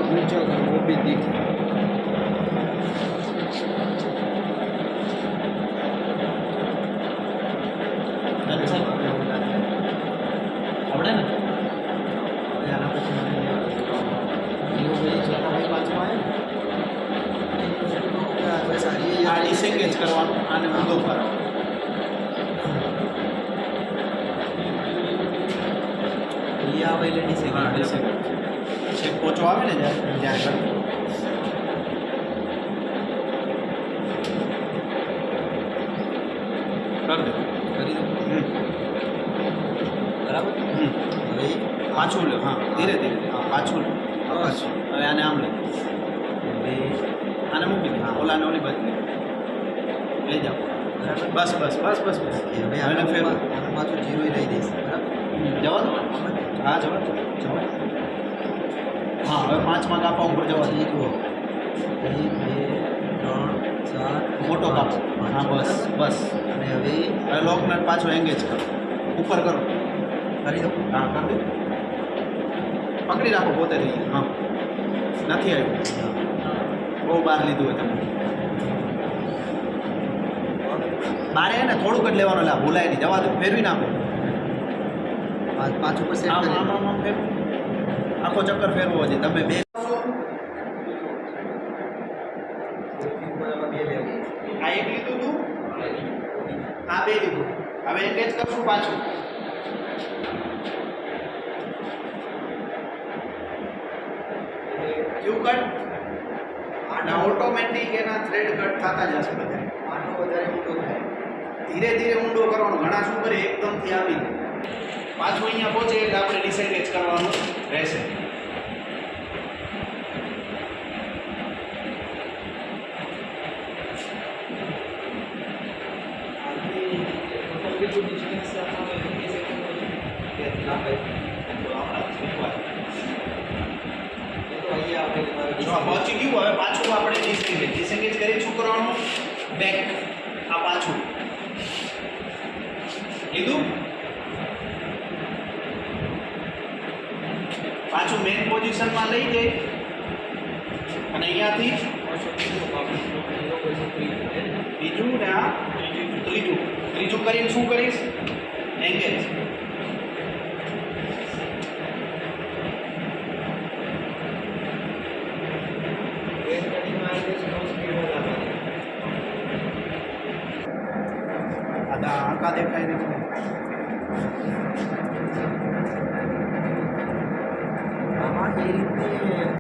नीचे अगर वो भी दिखे अच्छा આવડે ને आना પછી મને जीरो भाई छोटा भाई पाँच में आए सारी આ ડિસેંગેજ કરવાનું આને ઊંધો ફરાવો ये आवे लेडी से હા ડિસેંગેજ છે પોચો આવે ને જ્યારે કર દે કરી દો बराबर હવે પાછું લે હા ધીરે ધીરે હા પાછું લે બસ હવે આને આમ લે બે આને મૂકી દે ઓલાને ઓલી બાજુ લઈ જાઓ બસ બસ બસ બસ બસ હવે આને ફેર આના પાછું જીરો લઈ દઈશ બરાબર જવા દો હા જવા દો જવા દો. હા હવે પાંચમા કાપા ઉપર જવા દો જુઓ 1 2 3 4 મોટો કાપો હા બસ બસ અને હવે હવે લોકનટ પાછો એંગેજ કરો ઉપર કરો કરી દો હા કરી દો પકડી રાખો પોતે થઈ જાય હા નથી આવ્યું બહુ બહાર લીધું હોય તમે બારે ને થોડુંક જ લેવાનું એટલે આ ભૂલાય નહીં જવા દો ફેરવી નાખો પાંચ ઉપર સેટ આમ કરી આમ આમ આમ ફેરવો આખો ચક્કર ફેરવો છે તમે બે આ એક લીધું તું આ બે લીધું હવે એંગેજ કરશું પાછું ક્યુ કટ આના ઓટોમેટિક એના થ્રેડ કટ થતા જશે બધા આનો વધારે ઊંડો થાય ધીરે ધીરે ઊંડો કરવાનો ઘણા શું કરે એકદમથી આવી જાય. પાછું અહીંયા પહોંચે એટલે આપણે ડિસેંગેજ કરવાનું રહેશે જો આ પહોંચી ગયું હવે પાછું આપણે ડિસેંગેજ કરી શું કરવાનું બેક આ પાછું લીધું પાછું મેઇન પોઝિશનમાં લઈ જઈ અને અહીંયાથી બીજું ને આ ત્રીજું કરીને શું કરીશ એંગેજ આંકા દેખાય નથી